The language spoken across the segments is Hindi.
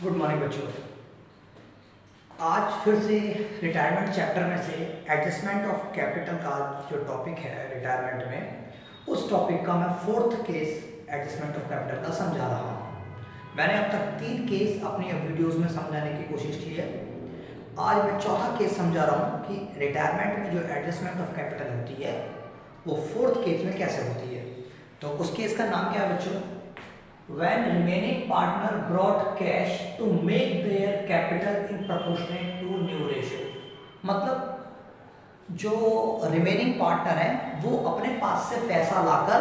गुड मॉर्निंग बच्चों। आज फिर से रिटायरमेंट चैप्टर में से एडजस्टमेंट ऑफ कैपिटल का जो टॉपिक है रिटायरमेंट में, उस टॉपिक का मैं fourth case adjustment of capital का समझा रहा हूँ। मैंने अब तक 3 केस अपनी वीडियोस में समझाने की कोशिश की है। आज मैं चौथा केस समझा रहा हूँ कि रिटायरमेंट में जो एडजस्टमेंट ऑफ कैपिटल होती है वो फोर्थ केस में कैसे होती है। तो उस केस का नाम क्या है बच्चों? When remaining partner brought cash to make their capital in proportionate to new ratio। मतलब जो रिमेनिंग पार्टनर है वो अपने पास से पैसा लाकर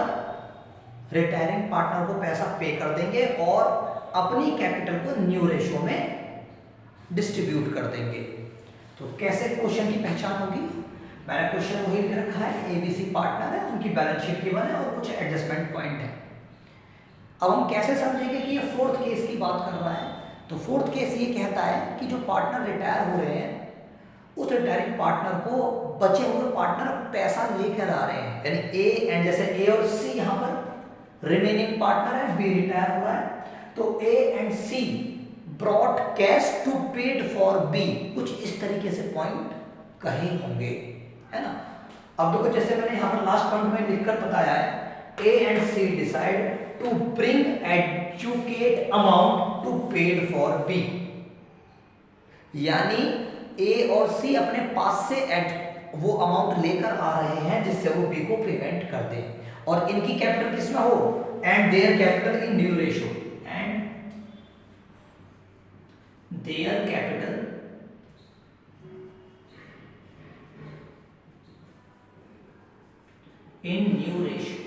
रिटायरिंग पार्टनर को पैसा पे कर देंगे और अपनी कैपिटल को न्यू रेशियो में डिस्ट्रीब्यूट कर देंगे। तो कैसे क्वेश्चन की पहचान होगी? मैंने क्वेश्चन वही लिख रखा है, ABC पार्टनर है, उनकी बैलेंस शीट गिवन है और कुछ एडजस्टमेंट पॉइंट है। अब हम कैसे समझेंगे कि ये फोर्थ केस की बात कर रहा है? तो फोर्थ केस ये कहता है कि जो पार्टनर रिटायर हो रहे हैं उस रिटायरिंग पार्टनर को बचे हुए पार्टनर पैसा लेकर आ रहे हैं, यानी ए एंड जैसे ए और सी यहाँ पर रिमेनिंग पार्टनर है, बी रिटायर हुआ है, तो A and C brought cash to paid for B, कुछ इस तरीके से पॉइंट कहे होंगे, है ना। अब देखो जैसे मैंने यहाँ पर लास्ट पॉइंट में लिखकर बताया है, A and C decide to bring adequate amount to paid for B, यानी A और C अपने पास से वो अमाउंट लेकर आ रहे हैं जिससे वो B को पेमेंट कर दे और इनकी कैपिटल किसमें हो, and their capital in new ratio, and their capital in new ratio.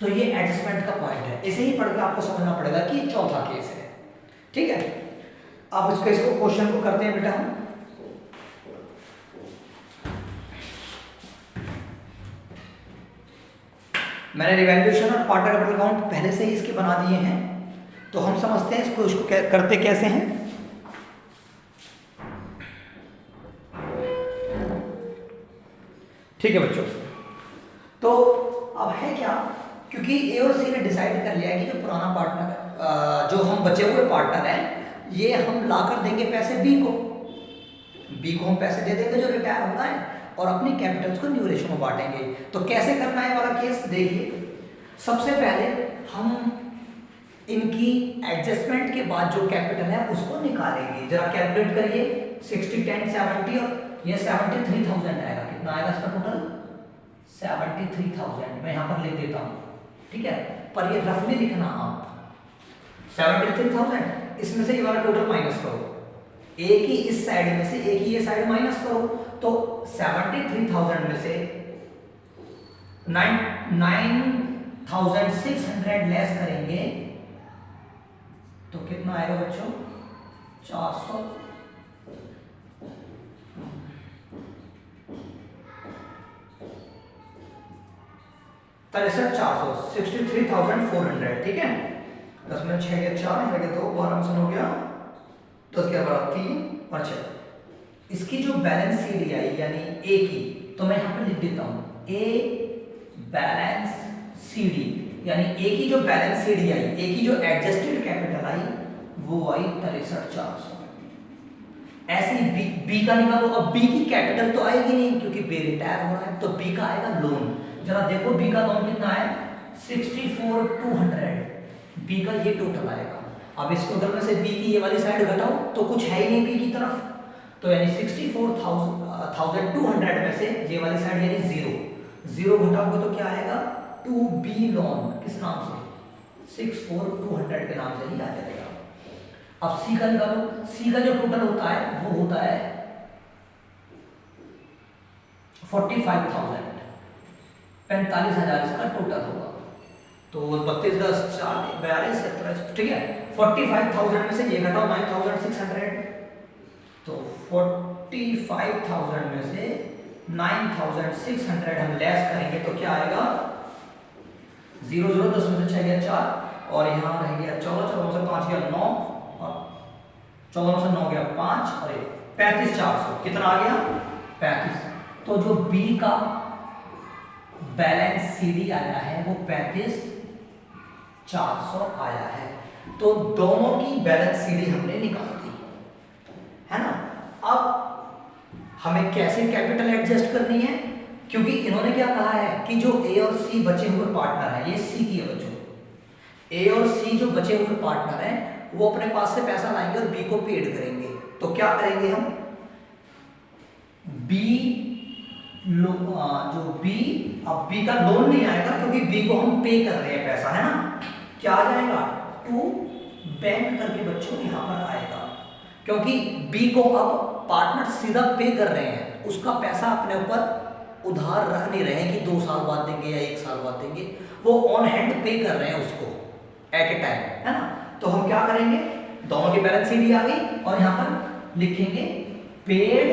तो ये एडजस्टमेंट का पॉइंट है, इसे ही पढ़कर आपको समझना पड़ेगा कि चौथा केस है, ठीक है। अब इस केस को क्वेश्चन को करते हैं बेटा हम। मैंने रिवैल्यूएशन और पार्टनर कैपिटल अकाउंट पहले से ही इसके बना दिए हैं, तो हम समझते हैं इसको करते कैसे हैं। ठीक है बच्चों, तो अब है क्या, क्योंकि ए और सी ने डिसाइड कर लिया है कि जो पुराना पार्टनर जो हम बचे हुए पार्टनर हैं ये हम लाकर देंगे पैसे बी को हम पैसे दे देंगे जो रिटायर होना है और अपनी कैपिटल्स को न्यू रेशियो में बांटेंगे। तो कैसे करना है वाला केस देखिए। सबसे पहले हम इनकी एडजस्टमेंट के बाद जो कैपिटल है उसको निकालेंगे। जरा कैलकुलेट करिए, 60 10 70 और ये 73,000 आएगा। कितना आएगा इसका टोटल? 73,000। मैं यहाँ पर लिख देता हूँ, ठीक है, पर ये रफली लिखना आप। 73,000 इसमें से ये वाला टोटल माइनस करो, ए की इस साइड में से ए की ये साइड माइनस करो, तो 73,000 में से 9,600 लेस करेंगे तो कितना आएगा बच्चों? 400। तिरसठ 63,400, ठीक है। 10 में 6 के 4 है के 2 12 में हो गया 10 के बराबर 3 और 6। इसकी जो बैलेंस शीट आई यानी ए की, तो मैं यहाँ पर लिख देता हूँ ए बैलेंस सीडी, यानी ए की जो बैलेंस सीडी आई, ए की जो एडजस्टेड कैपिटल आई वो आई 63,400। ऐसे ही बी का निकालो। अब बी की कैपिटल तो आएगी नहीं क्योंकि बी रिटायर हो रहा है, तो बी का आएगा लोन। जरा देखो बी का लोन कितना है? 64,200। बी का ये टोटल आएगा। अब इस टोटल में से बी की ये वाली साइड घटाओ तो कुछ है ही नहीं बी की तरफ, तो यानी 64,200 में से ये वाली साइड यानी 0 घटाओगे तो क्या आएगा? 2B loan. किस नाम से? 64,200 के नाम से ही आ जाएगा। अब सी का निकालो। सी का जो टोटल होता है वो होता है 45,000, 45,000 इसका टोटल होगा। तो 32 10 4 42 17, ठीक है। 45,000 में से ये घटाओ 9,600, तो 45,000 में से 9,600 हम लेस करेंगे तो क्या आएगा? 0 0 10 में से 6 गया 4 और यहाँ रह गया 14, 14 से 5 गया 9 और 14 से 9 गया 5 और 35,400। कितना आ गया? 35। तो जो बी का बैलेंस सीडी आया है वो 35,400 आया है। तो दोनों की बैलेंस सीडी हमने निकाल दी, है ना। अब हमें कैसे कैपिटल एडजस्ट करनी है, क्योंकि इन्होंने क्या कहा है कि जो ए और सी बचे हुए पार्टनर है, ये सी की है बच्चों, ए और सी जो बचे हुए पार्टनर हैं वो अपने पास से पैसा लाएंगे और बी को पेड करेंगे। तो क्या करेंगे हम, बी जो बी, अब बी का लोन नहीं आएगा क्योंकि बी को हम पे कर रहे हैं पैसा, है ना। क्या आ जाएगा, टू बैंक करके बच्चों यहां पर आएगा, क्योंकि बी को अब पार्टनर सीधा पे कर रहे हैं, उसका पैसा अपने ऊपर उधार रख नहीं रहे हैं कि 2 साल बाद देंगे या 1 साल बाद देंगे, वो ऑन हैंड पे कर रहे हैं उसको एट ए टाइम, है ना। तो हम क्या करेंगे, दोनों की बैलेंस शीट आ गई और यहां पर लिखेंगे पेड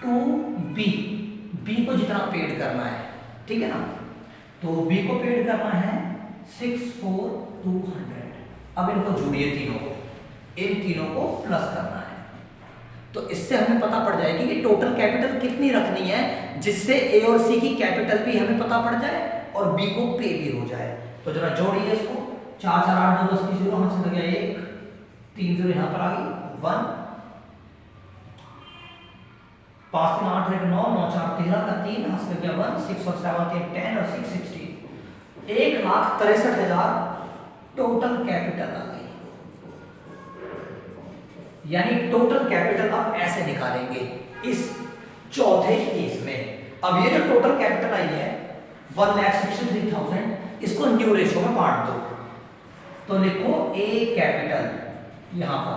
टू बी, बी को जितना पेड करना है, ठीक है ना। तो बी को पेड करना है 64,200। अब इनको जोड़िए तीनों को, इन तीनों को प्लस करना है, तो इससे हमें पता पड़ जाएगी कि टोटल कैपिटल कितनी रखनी है, जिससे ए और सी की कैपिटल भी हमें पता पड़ जाए और बी को पे भी हो जाए। तो जरा जोड़िए इसको, 4 4 8 2 10 की 0, हमसे लग गया 1 3 0 यहां पर आ गई 1, 5 3 8 1 9 9 4 13 का 3, यहां से लग गया 1 6 और 7 8 10 और 6 16, 1,63,000 टोटल कैपिटल आ गई। यानी टोटल कैपिटल आप ऐसे निकालेंगे इस चौथे केस में। अब ये जो टोटल कैपिटल आई है 1,63,000, इसको न्यू रेशो में बांट दो, तो लिखो ए कैपिटल यहां पर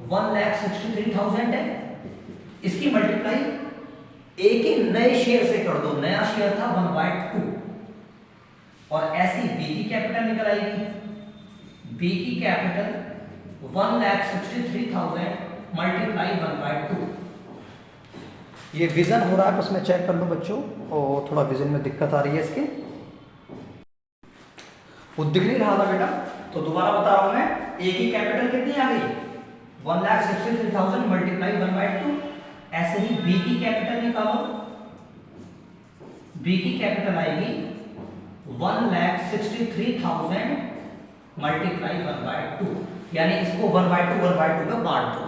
1,63,000 है, इसकी मल्टीप्लाई ए के नए शेयर से कर दो, नया शेयर था 1/2, और ऐसी बी की कैपिटल निकल आएगी, बी की कैपिटल 1,63,000 मल्टीप्लाई 1/2। ये विजन हो रहा है, उसमें चेक कर लो बच्चों, और थोड़ा विजन में दिक्कत आ रही है इसके, वो दिख नहीं रहा था बेटा, तो दोबारा बता रहा हूं मैं, ए की कैपिटल कितनी आ गई 1,63,000 मल्टीप्लाई 1/2। ऐसे ही बी की कैपिटल निकालो, बी की कैपिटल आएगी 1,63,000 मल्टीप्लाई 1/2, यानी इसको 1/2 में बांट दो,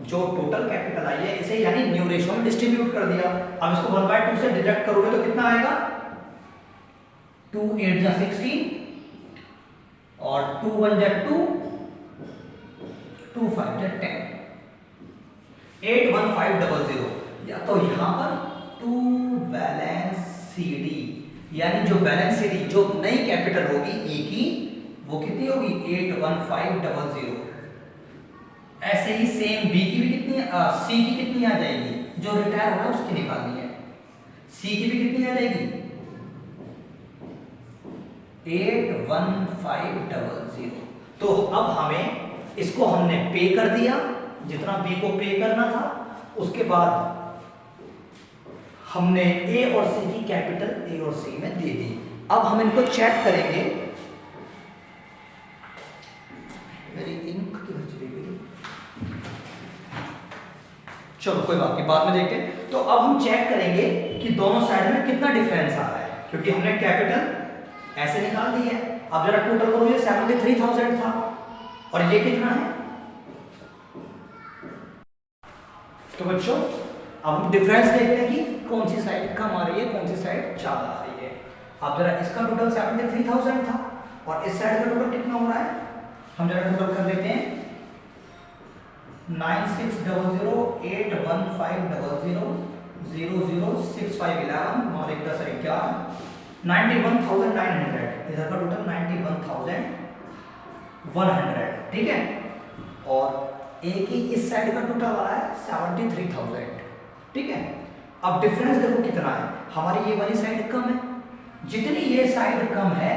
जो टोटल कैपिटल आई है इसे यानी न्यू रेशो में डिस्ट्रीब्यूट कर दिया। अब इसको 1/2 से डिडक्ट करोगे तो कितना आएगा, 2 8 जा 16 और 2 1 जा 2, 2 5 जा 10, 81500। या तो यहां पर टू बैलेंस सीडी, यानी जो बैलेंस सीडी जो नई कैपिटल होगी ए की, वो कितनी होगी 81500। ऐसे ही सेम बी की भी कितनी, सी की कितनी आ जाएगी, जो रिटायर हो रहा है उसकी निकालनी है, सी की भी कितनी आ जाएगी 81500। तो अब हमें इसको हमने पे कर दिया जितना बी को पे करना था, उसके बाद हमने ए और सी की कैपिटल ए और सी में दे दी। अब हम इनको चेक करेंगे, मेरी इंक क्यों चली गई, चलो कोई बात नहीं, बाद में देखते हैं। तो अब हम चेक करेंगे कि दोनों साइड में कितना डिफरेंस आ रहा है, क्योंकि हमने कैपिटल ऐसे निकाल दी है। अब जरा टोटल करो, ये 73,000 था और ये कितना है। तो बच्चों अब हम डिफरेंस देखते हैं कि कौन सी साइड कम आ रही है, कौन सी साइड ज्यादा आ रही है। अब जरा इसका टोटल 73,000 था और इस साइड का टोटल कितना हो रहा है, हम जरा टोटल कर लेते हैं, 9600 81500 006511 और 1 10 11 91,900, इधर का टोटल 91,100, ठीक है। और ए की इस साइड का टोटल आ रहा है 73,000, ठीक है। अब डिफरेंस देखो कितना है, हमारी ये वाली साइड कम है, जितनी ये साइड कम है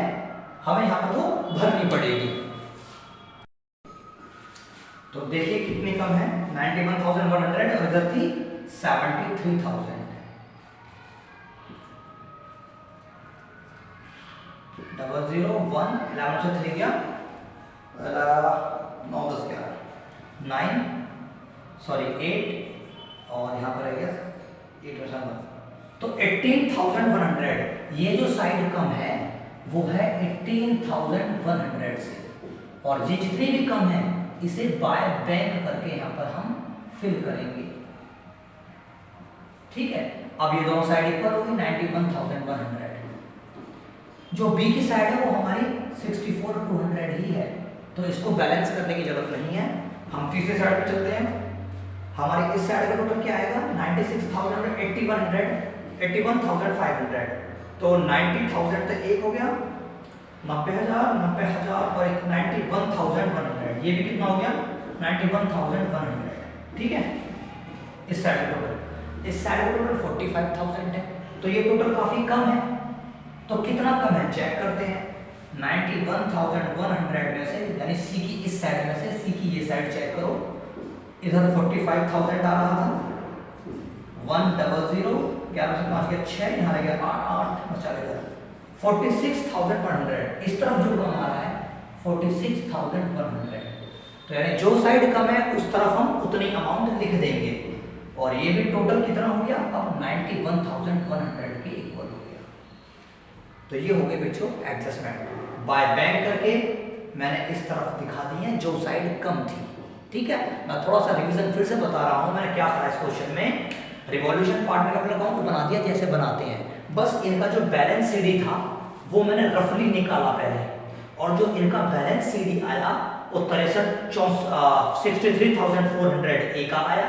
हमें यहां पर तो भरनी पड़ेगी। तो देखिए कितनी कम है, 91,100 और इधर थी 73,000। 0 1 11 से 3 गया 9 10 11 9 सॉरी 8 और यहाँ पर है 8 में 7, तो 18,100। ये जो साइड कम है वो है 18,100 से, और ये जितनी भी कम है इसे बाय बैंक करके यहाँ पर हम फिल करेंगे। ठीक है, अब ये दोनों साइड इक्वल होगी 91,100। जो बी की साइड है वो हमारी 64,200 ही है, तो इसको बैलेंस करने की जरूरत नहीं है। हम तीसरी साइड पे चलते हैं। हमारी इस साइड का टोटल क्या आएगा 96,000 81,500। तो 90,000 तो एक हो गया, 90,000 और एक 91,100। ये भी कितना हो गया 91,100। ठीक है, इस साइड का टोटल, इस साइड का टोटल 45,000 है, तो ये टोटल काफी कम है। तो कितना कम है चेक करते हैं। 91,100 में से, यानी सी की इस साइड में से सी की ये साइड चेक करो, इधर 45,000 आ रहा था, 100 11 से 5 गया 6, यहाँ रह गया 8 8 बचा इधर 46,100। इस तरफ जो कम आ रहा है 46,100। तो यानी जो साइड कम है उस तरफ हम उतनी अमाउंट लिख देंगे, और ये भी टोटल कितना हो गया अब 91,100 के इक्वल हो गया। तो ये हो गए बच्चों एडजस्टमेंट बाय बैंक करके मैंने इस तरफ दिखा दी है जो साइड कम थी। ठीक है, मैं थोड़ा सा रिवीजन फिर से बता रहा हूं मैंने क्या करा इस क्वेश्चन में। रिवॉल्यूशन पार्ट में कैपिटल अकाउंट बना दिया जैसे बनाते हैं, बस इनका जो बैलेंस सीडी था वो मैंने रफली निकाला पहले, और जो इनका बैलेंस सीडी आया वो 63,400 ए का आया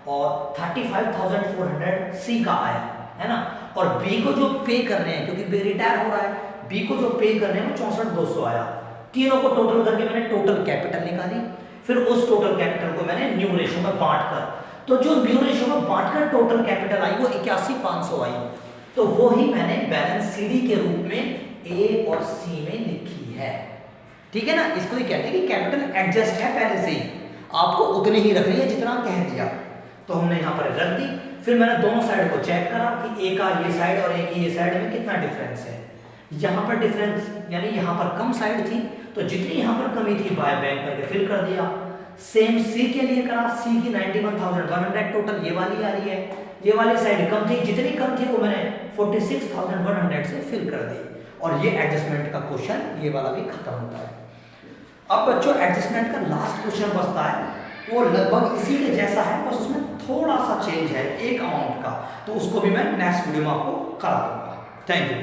और 35,400 सी का आया, है ना। और बी को जो पे कर रहे हैं, क्योंकि बी रिटायर हो रहा है, बी को जो पे कर रहे हैं वो 64,200 आया। तीनों को टोटल करके मैंने टोटल कैपिटल निकाली, फिर उस टोटल कैपिटल को मैंने न्यू रेशियो में बांटकर, तो जो न्यू रेशियो में बांटकर टोटल कैपिटल आई वो 81,500 आई, तो वो ही मैंने बैलेंस सीडी के रूप में ए और सी में लिखी है। ठीक है ना, इसको ही कहते हैं कि कैपिटल एडजस्ट है पहले से ही, आपको उतनी ही रखनी है जितना कह दिया। तो हमने यहाँ पर रख दी, फिर मैंने दोनों साइड को चेक करा कि ए का ये साइड और ए की ये साइड में कितना डिफरेंस है। यहाँ पर डिफरेंस यानी यहाँ पर कम साइड थी, तो जितनी यहाँ पर कमी थी बाय बैंक करके फिल कर दिया। सेम सी के लिए करा, सी की 91,100 टोटल ये वाली आ रही है, ये वाली साइड कम थी, जितनी कम थी वो मैंने 46,100 से फिल कर दी, और ये एडजस्टमेंट का क्वेश्चन ये वाला भी खत्म होता है। अब बच्चों एडजस्टमेंट का लास्ट क्वेश्चन बचता है, वो लगभग इसी के जैसा है, बस उसमें थोड़ा सा चेंज है एक अमाउंट का, तो उसको भी मैं नेक्स्ट वीडियो में आपको करा दूंगा। Thank you.